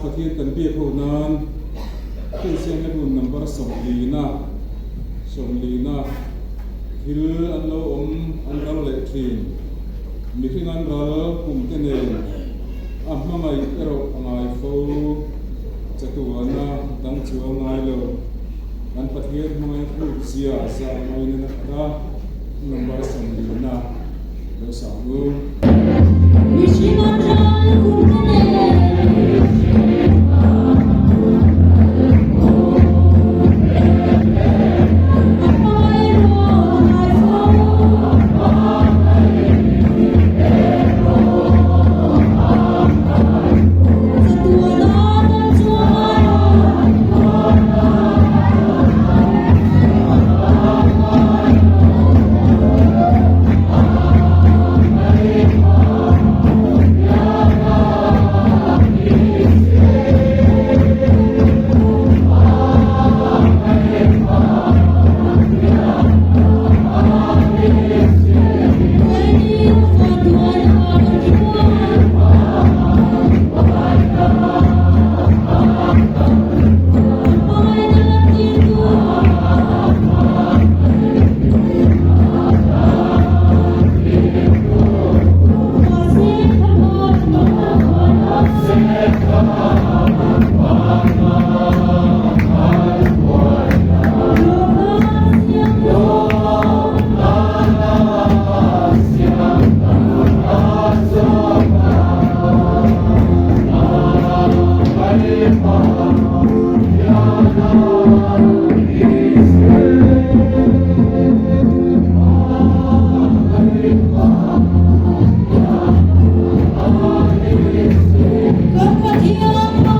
Fakir kan pia punan, pensiun ni pun number somlina, hil anlo anral letrin, mikir anral kumtenen, amma mai ero angai fo, catuana dang cuang ngai lo, an fakir mengai kursia sa mai nena kata number somlina, lo sabu. Mikir anral kumtenen. Come on,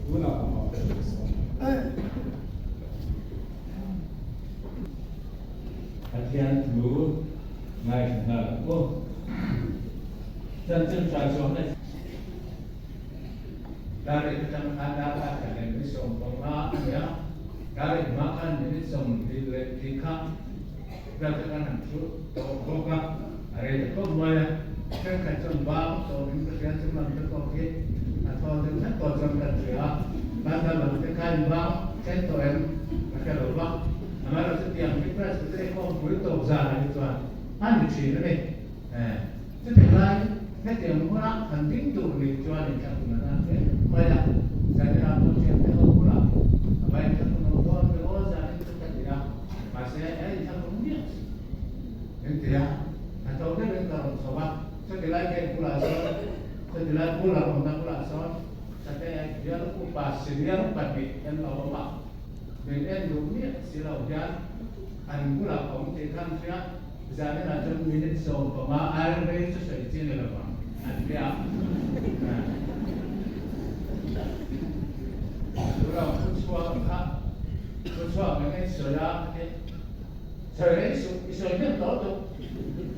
Una ama Hatian tu ngay là ô chân chân trái xuống này dari trong ada akan yang disong penga ya dari makan ini som di kah berarti tu program ada itu mulai kan kacang bang atau ini kerja cuma terkoki atau dengan program kerja pada waktu kan bang contoh mereka lupa Amaro setiap kita seperti kompul itu jalan itu anu sih ni, setiap lain setiap orang handing tu ni jual yang satu mana banyak jadi aku siapa tahu pula apa yang satu nonton berapa jalan itu tak tidak masih satu dunia itu ya atau dia bentar sobat setiap lain pula setiap lain pula orang pula setiap dia lupa pas dia lupa di yang lawa Dengan dunia silau dan anggula kaum tekan dia jadi nanti minit so pema air itu saya cina lepas dia kalau kusuah mengenai saya itu tahu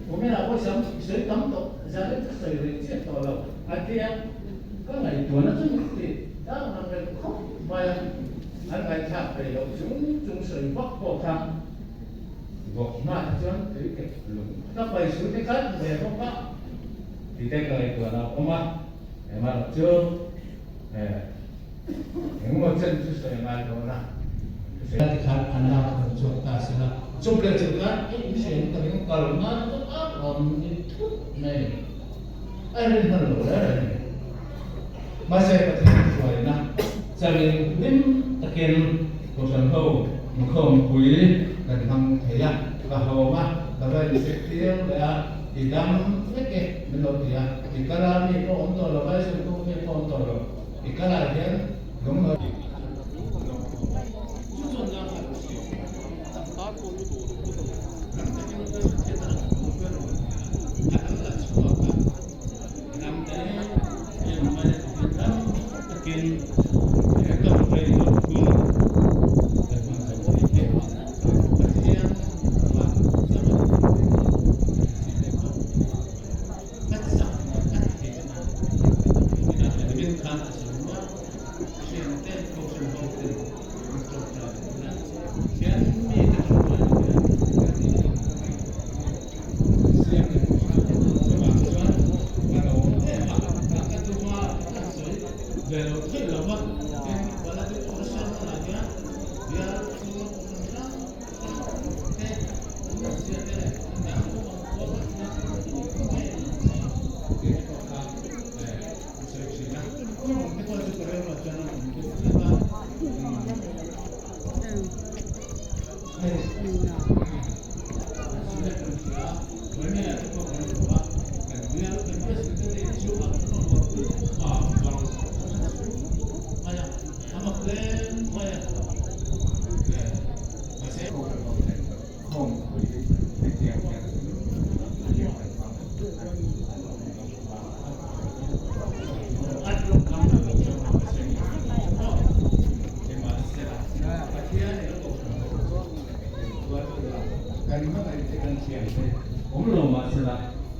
kemudian aku saya tahu jadi saya itu tahu artinya kalau itu nanti mesti dah nampak kau bayar anh phải chạm về đầu chúng sợi bắc bộ thang bộ mà cho thấy cái các bài xuống cái cách về không bắc thì cái lời của nó có mắt để mà nó chưa những một chân chú sợi mà đó là cái khác anh nào cũng chụp ta sẽ là chụp cái chụp cái sẽ có những câu nó áp làm như thuốc này anh nên hơn rồi đấy mà sẽ có thể rồi nè gia đình đến thực hiện cuộc sống hậu không quý cần thằng thấy và hậu mà là vậy sẽ tiêu là thì đam hết cái mình nói thì cái là mi có ổn rồi là vậy sẽ có mi có ổn rồi thì cái là thế đúng rồi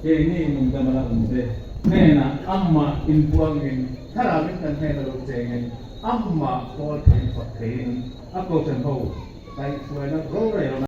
ini mungkin malah mungkin, nena amma inpuangin, karawin kan nena lucengin, amma kau pakai, aku sempau, baik suara goreng.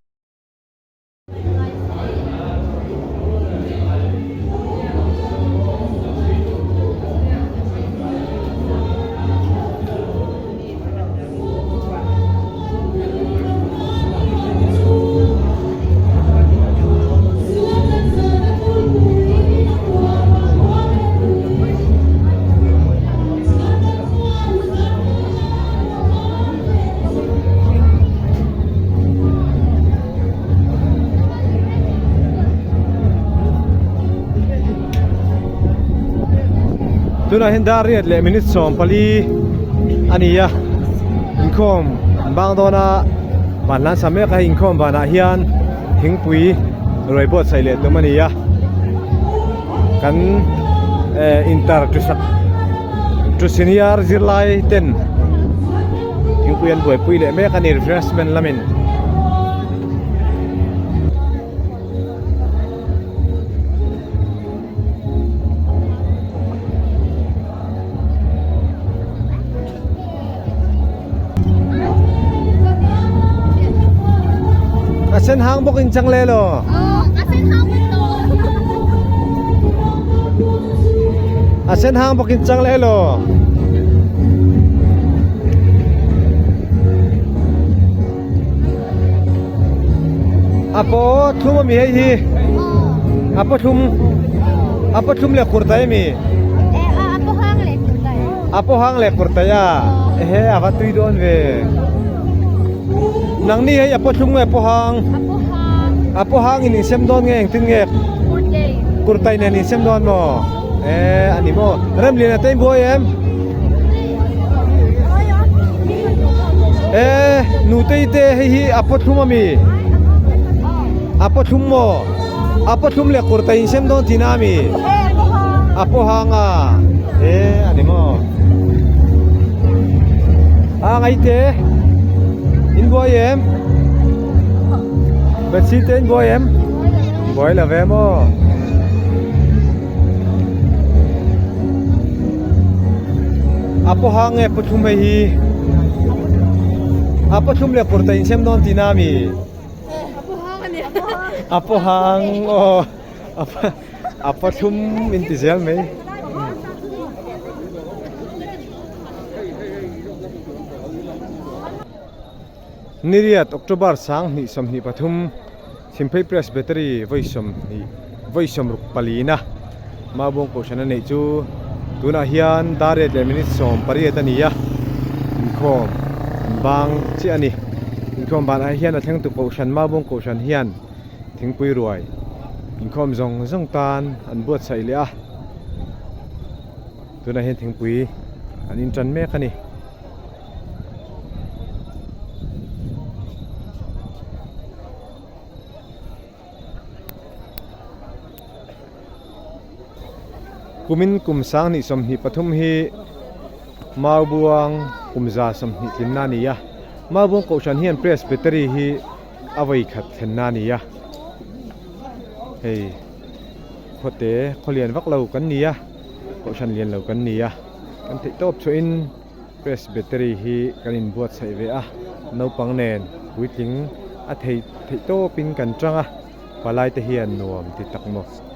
Tuna hindari le minute som pali ania inkom bang dona banlan same ka inkom bana hian hingpui roibot saile tumania kan intar tu senior zirlai ten thing puyan buai pui le me kan refreshment lamin asen hang bokin chang le lo asen hang bokin chang le lo apo thum mi hi apo thum le kurtai mi apo hang le kurtaya he ava tui don ve nang ni hey apo thum nge apo hang in sem don nge tin nge kurtai ne ni sem don mo ani mo ram lina tai boy em nu tei te hi apo thum mi apo thum mo apo thum le kurtai in sem don tinami apo hanga ani mo ngai te in boy em bet si ten boy em boy là ve mo apo hang e puthum hi apo thum le porta in sem don tinami apo hang o apo thum in tizel me Niriat October sang ni som ni pathum Simphei Presbytery voisom ruk palina mabong ko sana nei chu tuna hian dare le minute som parietania inkhom bang chi ani inkhom ban a hian a thleng tu ko san mabong ko san hian thingpui ruai inkhom zong tan an buat sai le a tuna hian thingpui an in tran me kani kumin kumsang ni som hi pathum hi maubuang kumza som hi tinna ni ya maubuang ko san hian presbytery hi avai khat thenna ni ya hei khote kholian vak lo kan ni ya ko san lian lo kan ni ya kan thei top chu in presbytery hi kan in buat sai ve a no pang nen puitling a thei to pin kan tranga palai te hian nuam ti takmo